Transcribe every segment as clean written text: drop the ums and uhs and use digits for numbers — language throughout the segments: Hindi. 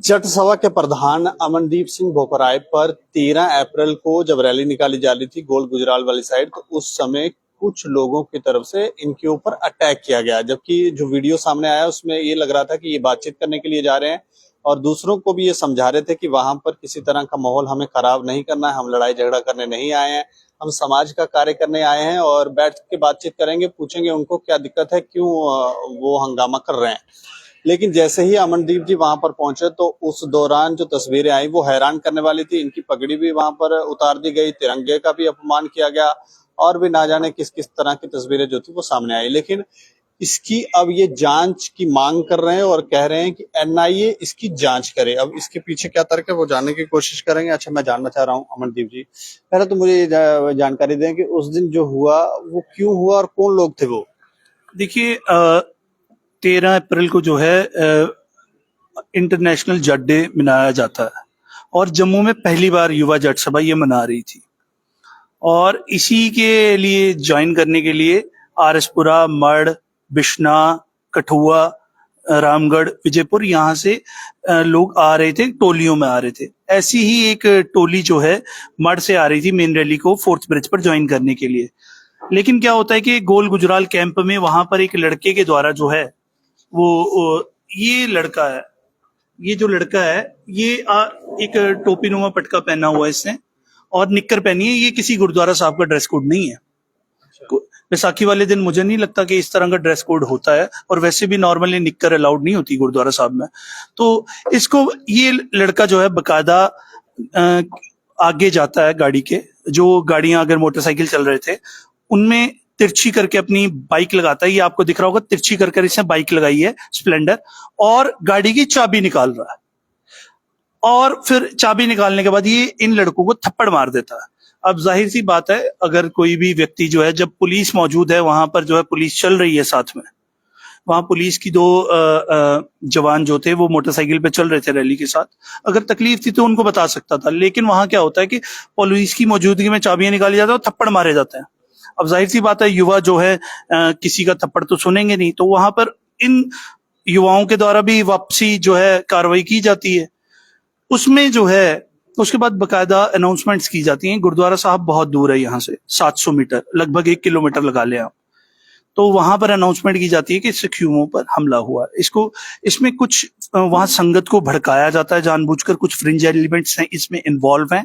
जट सभा के प्रधान अमनदीप सिंह भोपराय पर 13 अप्रैल को जब रैली निकाली जा रही थी गोल गुजराल वाली साइड, तो उस समय कुछ लोगों की तरफ से इनके ऊपर अटैक किया गया। जबकि जो वीडियो सामने आया उसमें ये लग रहा था कि ये बातचीत करने के लिए जा रहे हैं और दूसरों को भी ये समझा रहे थे कि वहां पर किसी तरह का माहौल हमें खराब नहीं करना है, हम लड़ाई झगड़ा करने नहीं आए हैं, हम समाज का कार्य करने आए हैं और बैठ के बातचीत करेंगे, पूछेंगे उनको क्या दिक्कत है, क्यों वो हंगामा कर रहे हैं। लेकिन जैसे ही अमनदीप जी वहां पर पहुंचे तो उस दौरान जो तस्वीरें आई वो हैरान करने वाली थी। इनकी पगड़ी भी वहां पर उतार दी गई, तिरंगे का भी अपमान किया गया और भी ना जाने किस किस तरह की तस्वीरें जो थी वो सामने आई। लेकिन इसकी अब ये जांच की मांग कर रहे हैं और कह रहे हैं कि एनआईए इसकी जांच करे। अब इसके पीछे क्या तर्क है वो जानने की कोशिश करेंगे। अच्छा, मैं जानना चाह रहा हूँ अमनदीप जी, पहले तो मुझे ये जानकारी दें कि उस दिन जो हुआ वो क्यों हुआ और कौन लोग थे वो। देखिए 13 अप्रैल को जो है इंटरनेशनल जट डे मनाया जाता है और जम्मू में पहली बार युवा जट सभा ये मना रही थी और इसी के लिए ज्वाइन करने के लिए आरएसपुरा, मढ़, बिश्ना, कठुआ, रामगढ़, विजयपुर यहाँ से लोग आ रहे थे, टोलियों में आ रहे थे। ऐसी ही एक टोली जो है मढ़ से आ रही थी मेन रैली को फोर्थ ब्रिज पर ज्वाइन करने के लिए। लेकिन क्या होता है कि गोल गुजराल कैंप में वहां पर एक लड़के के द्वारा जो है ये लड़का है, ये जो लड़का है ये एक टोपी नुमा पटका पहना हुआ है इसने और निक्कर पहनी है। ये किसी गुरुद्वारा साहब का ड्रेस कोड नहीं है। बैसाखी वाले दिन मुझे नहीं लगता कि इस तरह का ड्रेस कोड होता है और वैसे भी नॉर्मली निक्कर अलाउड नहीं होती गुरुद्वारा साहब में। तो इसको ये लड़का जो है बकायदा आगे जाता है गाड़ी के, जो गाड़ियां अगर मोटरसाइकिल चल रहे थे उनमें तिरछी करके अपनी बाइक लगाता है। ये आपको दिख रहा होगा, तिरछी कर इसने बाइक लगाई है स्प्लेंडर और गाड़ी की चाबी निकाल रहा है और फिर चाबी निकालने के बाद ये इन लड़कों को थप्पड़ मार देता है। अब जाहिर सी बात है, अगर कोई भी व्यक्ति जो है, जब पुलिस मौजूद है वहां पर, जो है पुलिस चल रही है साथ में, वहां पुलिस की दो जवान जो थे वो मोटरसाइकिल पे चल रहे थे रैली के साथ, अगर तकलीफ थी तो उनको बता सकता था। लेकिन वहां क्या होता है कि पुलिस की मौजूदगी में चाबियां निकाली जाती है और थप्पड़ मारे जाते हैं। अब जाहिर सी बात है, युवा जो है किसी का थप्पड़ तो सुनेंगे नहीं, तो वहां पर इन युवाओं के द्वारा भी वापसी जो है कार्रवाई की जाती है। उसमें जो है उसके बाद बकायदा अनाउंसमेंट्स की जाती हैं। गुरुद्वारा साहब बहुत दूर है यहाँ से, 700 मीटर, लगभग 1 किलोमीटर लगा ले आप। तो वहां पर अनाउंसमेंट की जाती है कि सिखियों पर हमला हुआ। इसमें कुछ वहां संगत को भड़काया जाता है जानबूझकर, कुछ फ्रिंज एलिमेंट्स हैं इसमें इन्वॉल्व हैं,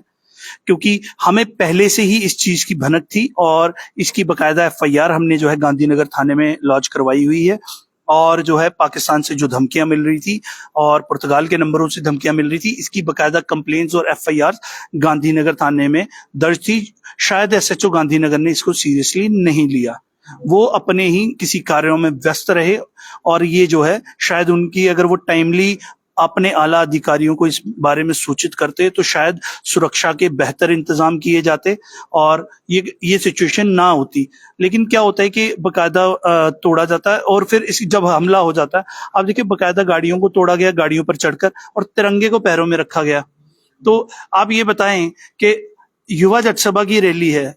क्योंकि हमें पहले से ही इस चीज की भनक थी और इसकी बकायदा एफआईआर हमने जो है गांधीनगर थाने में लॉन्च करवाई हुई है। और जो है पाकिस्तान से जो धमकियां मिल रही थी और पुर्तगाल के नंबरों से धमकियां मिल रही थी, इसकी बकायदा कंप्लेंट्स और एफआईआर गांधीनगर थाने में दर्ज थी। शायद एसएचओ गांधीनगर ने इसको सीरियसली नहीं लिया, वो अपने ही किसी कार्यों में व्यस्त रहे और ये जो है शायद उनकी, अगर वो टाइमली अपने आला अधिकारियों को इस बारे में सूचित करते तो शायद सुरक्षा के बेहतर इंतजाम किए जाते और ये सिचुएशन ना होती। लेकिन क्या होता है कि बकायदा तोड़ा जाता है और फिर इस जब हमला हो जाता है, आप देखिए बकायदा गाड़ियों को तोड़ा गया, गाड़ियों पर चढ़कर, और तिरंगे को पैरों में रखा गया। तो आप ये बताएं कि युवा जट सभा की रैली है,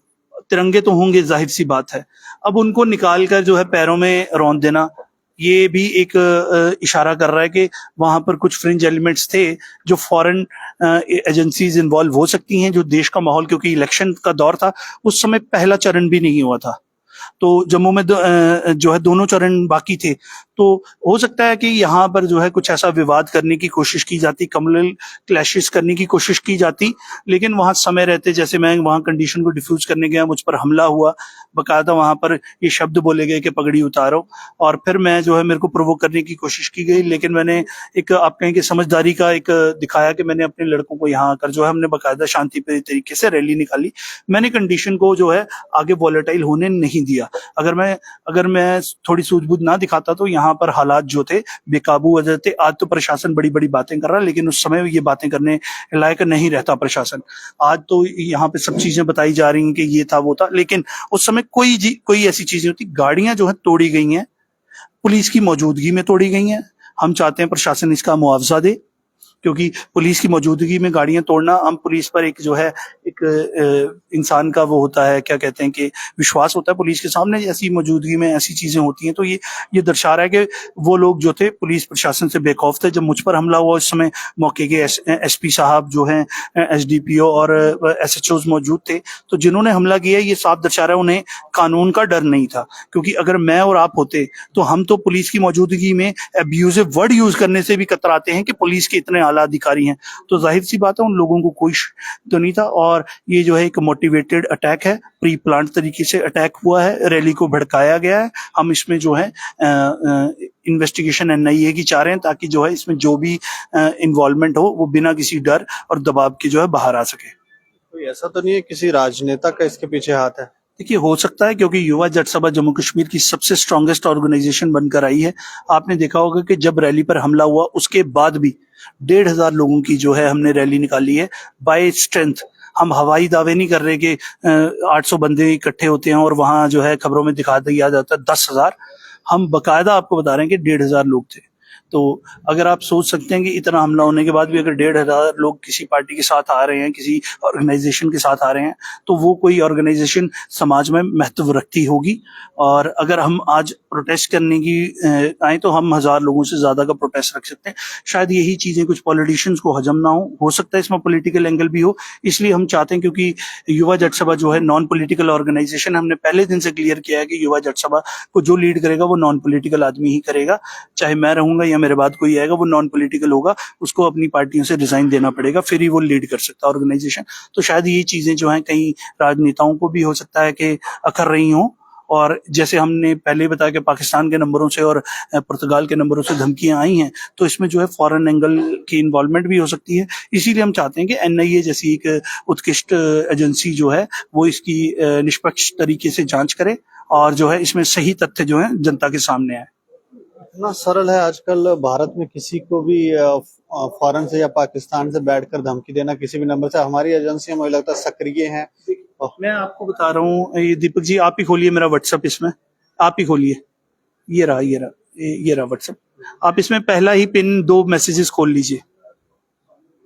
तिरंगे तो होंगे, जाहिर सी बात है। अब उनको निकाल कर जो है पैरों में रौंद देना, ये भी एक इशारा कर रहा है कि वहां पर कुछ फ्रिंज एलिमेंट्स थे जो फॉरेन एजेंसीज इन्वॉल्व हो सकती हैं, जो देश का माहौल, क्योंकि इलेक्शन का दौर था उस समय, पहला चरण भी नहीं हुआ था, तो जम्मू में जो है दोनों चरण बाकी थे। तो हो सकता है कि यहाँ पर जो है कुछ ऐसा विवाद करने की कोशिश की जाती, कम्युनल क्लैशेस करने की कोशिश की जाती, लेकिन वहां समय रहते, जैसे मैं वहां कंडीशन को डिफ्यूज करने गया, मुझ पर हमला हुआ, बकायदा वहां पर ये शब्द बोले गए कि पगड़ी उतारो, और फिर मैं जो है, मेरे को प्रोवोक करने की कोशिश की गई। लेकिन मैंने एक, आप कहें कि समझदारी का एक दिखाया कि मैंने अपने लड़कों को यहाँ आकर जो है, हमने बकायदा शांतिप्रिय तरीके से रैली निकाली। मैंने कंडीशन को जो है आगे वॉलेटाइल होने नहीं दिया। अगर मैं थोड़ी सूझबूझ ना दिखाता तो यहाँ पर हालात जो थे बेकाबू हो जाते। आज तो प्रशासन बड़ी बड़ी बातें कर रहा है, लेकिन उस समय ये बातें करने लायक नहीं रहता प्रशासन। आज तो यहाँ पे सब चीजें बताई जा रही हैं कि ये था वो था, लेकिन उस समय कोई ऐसी चीज नहीं होती। गाड़ियां जो है तोड़ी गई हैं, पुलिस की मौजूदगी में तोड़ी गई हैं। हम चाहते हैं प्रशासन इसका मुआवजा दे क्योंकि पुलिस की मौजूदगी में गाड़ियां तोड़ना, हम पुलिस पर एक जो है एक इंसान का वो होता है, क्या कहते हैं कि विश्वास होता है पुलिस के सामने, ऐसी मौजूदगी में ऐसी चीजें होती हैं। तो ये दर्शा रहा है कि वो लोग जो थे पुलिस प्रशासन से बेखौफ थे। जब मुझ पर हमला हुआ उस समय मौके के एसपी साहब जो हैं, एसडीपीओ और एसएचओ मौजूद थे। तो जिन्होंने हमला किया ये साफ दर्शा रहा है उन्हें कानून का डर नहीं था, क्योंकि अगर मैं और आप होते तो हम तो पुलिस की मौजूदगी में अब्यूजिव वर्ड यूज करने से भी कतराते हैं कि पुलिस के इतने आला अधिकारी हैं। तो जाहिर सी बात है उन लोगों को कोई तो नहीं था, और ये जो है एक मोटिवेटेड अटैक है, प्री प्लान तरीके से अटैक हुआ है, रैली को भड़काया गया है। हम इसमें जो है इन्वेस्टिगेशन एनआईए की चाह रहे हैं, ताकि जो है इसमें जो भी इन्वॉल्वमेंट हो वो बिना किसी डर और दबाव के जो है बाहर आ सके। कोई ऐसा तो नहीं है किसी राजनेता का इसके पीछे हाथ है? देखिए, हो सकता है, क्योंकि युवा जट सभा जम्मू कश्मीर की सबसे स्ट्रॉन्गेस्ट ऑर्गेनाइजेशन बनकर आई है। आपने देखा होगा कि जब रैली पर हमला हुआ उसके बाद भी 1,500 लोगों की जो है हमने रैली निकाली है बाय स्ट्रेंथ। हम हवाई दावे नहीं कर रहे कि 800 बंदे इकट्ठे होते हैं और वहां जो है खबरों में दिखा दिया जाता है 10,000। हम बकायदा आपको बता रहे हैं कि 1,500 लोग थे। तो अगर आप सोच सकते हैं कि इतना हमला होने के बाद भी अगर 1,500 लोग किसी पार्टी के साथ आ रहे हैं, किसी ऑर्गेनाइजेशन के साथ आ रहे हैं, तो वो कोई ऑर्गेनाइजेशन समाज में महत्व रखती होगी। और अगर हम आज प्रोटेस्ट करने की आए तो हम 1,000 लोगों से ज्यादा का प्रोटेस्ट रख सकते हैं। शायद यही चीजें कुछ पॉलिटिशियंस को हजम ना हो सकता है इसमें पॉलिटिकल एंगल भी हो। इसलिए हम चाहते हैं, क्योंकि युवा जट सभा जो है नॉन पॉलिटिकल ऑर्गेनाइजेशन, हमने पहले दिन से क्लियर किया है कि युवा जट सभा को जो लीड करेगा वो नॉन पॉलिटिकल आदमी ही करेगा। चाहे मैं रहूंगा या मेरे बाद कोई आएगा, वो नॉन पॉलिटिकल होगा, उसको अपनी पार्टियों से रिजाइन देना पड़ेगा, फिर ही वो लीड कर सकता है ऑर्गेनाइजेशन। तो शायद ये चीजें जो हैं कई राजनेताओं को भी हो सकता है कि अखर रही हों। और जैसे हमने पहले बताया कि पाकिस्तान के नंबरों से और पुर्तगाल के नंबरों से धमकियां आई हैं, तो इसमें जो है फॉरेन एंगल की इन्वॉल्वमेंट भी हो सकती है। इसीलिए हम चाहते हैं कि एनआईए जैसी एक उत्कृष्ट एजेंसी जो है वो इसकी निष्पक्ष तरीके से जांच करे और जो है इसमें सही तथ्य जो है जनता के सामने आए। इतना सरल है आजकल भारत में किसी को भी फॉरेन से या पाकिस्तान से बैठकर धमकी देना किसी भी नंबर से। हमारी एजेंसियां मुझे लगता है सक्रिय हैं। मैं आपको बता रहा हूँ, ये दीपक जी आप ही खोलिए मेरा व्हाट्सएप, इसमें आप ही खोलिए, ये रहा व्हाट्सएप। आप इसमें पहला ही पिन 2 मैसेजेस खोल लीजिए,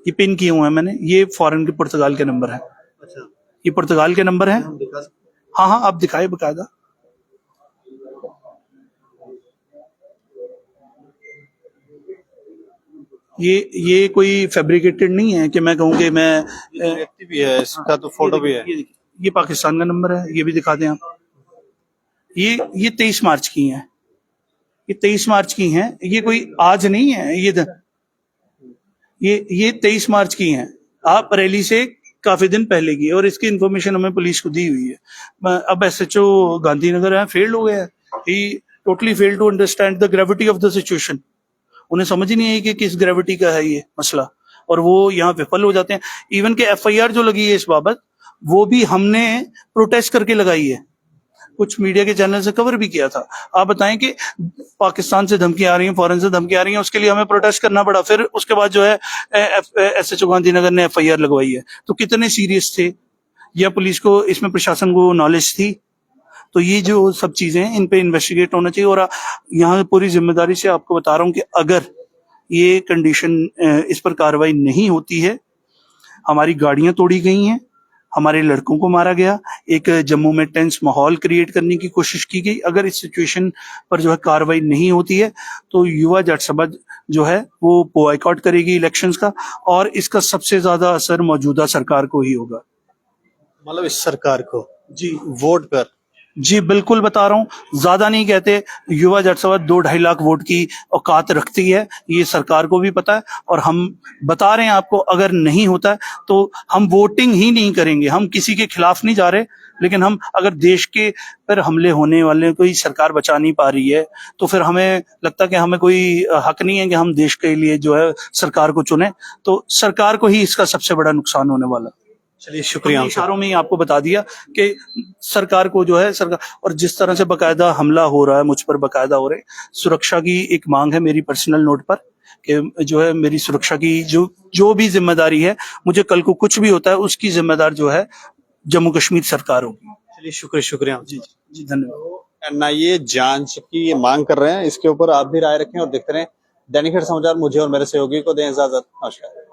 ये पिन किए हुए हैं मैंने, ये फॉरेन के पुर्तगाल के नंबर है। अच्छा, ये पुर्तगाल के नंबर है। हम दिखा सकते हाँ हाँ, आप दिखाए बकायदा। ये कोई फैब्रिकेटेड नहीं है कि मैं कहूँ कि मैं हैं। व्यक्ति भी है, इसका तो फोटो भी है। ये पाकिस्तान का नंबर है, ये भी दिखा दें आप। ये 23 मार्च की हैं, ये 23 मार्च की हैं, ये कोई आज नहीं है। ये 23 मार्च की हैं, आप रैली से काफी दिन पहले की है, और इसकी इन्फॉर्मेशन हमें पुलिस को दी हुई है। अब एसएचओ गांधीनगर है, फेल्ड हो गया है, ही totally failed to understand the gravity of the situation. उन्हें समझ ही नहीं है कि किस ग्रेविटी का है ये मसला, और वो यहाँ विफल हो जाते हैं। इवन के एफआईआर जो लगी है इस बाबत, वो भी हमने प्रोटेस्ट करके लगाई है, कुछ मीडिया के चैनल से कवर भी किया था। आप बताएं कि पाकिस्तान से धमकी आ रही है, फॉरेन से धमकी आ रही है, उसके लिए हमें प्रोटेस्ट करना पड़ा। फिर उसके बाद जो है एसएचओ गांधीनगर ने एफआईआर लगवाई है। तो कितने सीरियस थे, या पुलिस को इसमें प्रशासन को नॉलेज थी? तो ये जो सब चीजें हैं इन पे इन्वेस्टिगेट होना चाहिए। और यहाँ पूरी जिम्मेदारी से आपको बता रहा हूँ कि अगर ये कंडीशन इस पर कार्रवाई नहीं होती है, हमारी गाड़ियां तोड़ी गई हैं, हमारे लड़कों को मारा गया, एक जम्मू में टेंस माहौल क्रिएट करने की कोशिश की गई, अगर इस सिचुएशन पर जो है कार्रवाई नहीं होती है तो युवा जट सभा जो है वो बॉयकॉट करेगी इलेक्शंस का, और इसका सबसे ज्यादा असर मौजूदा सरकार को ही होगा। मतलब इस सरकार को जी वोट पर? जी बिल्कुल बता रहा हूँ, ज्यादा नहीं कहते। युवा जट सभा 2-2.5 लाख वोट की औकात रखती है, ये सरकार को भी पता है, और हम बता रहे हैं आपको, अगर नहीं होता है तो हम वोटिंग ही नहीं करेंगे। हम किसी के खिलाफ नहीं जा रहे, लेकिन हम अगर देश के पर हमले होने वाले कोई सरकार बचा नहीं पा रही है, तो फिर हमें लगता है कि हमें कोई हक नहीं है कि हम देश के लिए जो है सरकार को चुने। तो सरकार को ही इसका सबसे बड़ा नुकसान होने वाला। चलिए, शुक्रिया। इशारों में ही आपको बता दिया कि सरकार को जो है सरकार, और जिस तरह से बकायदा हमला हो रहा है मुझ पर, बकायदा हो रहे, सुरक्षा की एक मांग है मेरी पर्सनल नोट पर कि जो है मेरी सुरक्षा की जो भी जिम्मेदारी है, मुझे कल को कुछ भी होता है उसकी जिम्मेदार जो है जम्मू कश्मीर सरकार होगी। चलिए, शुक्रिया। जी जी धन्यवाद। एनआईए जांच की ये मांग कर रहे हैं, इसके ऊपर आप भी राय रखें और देखते रहें दैनिक हेड समाचार मुझे और मेरे सहयोगी को दें इजाजत। नमस्कार।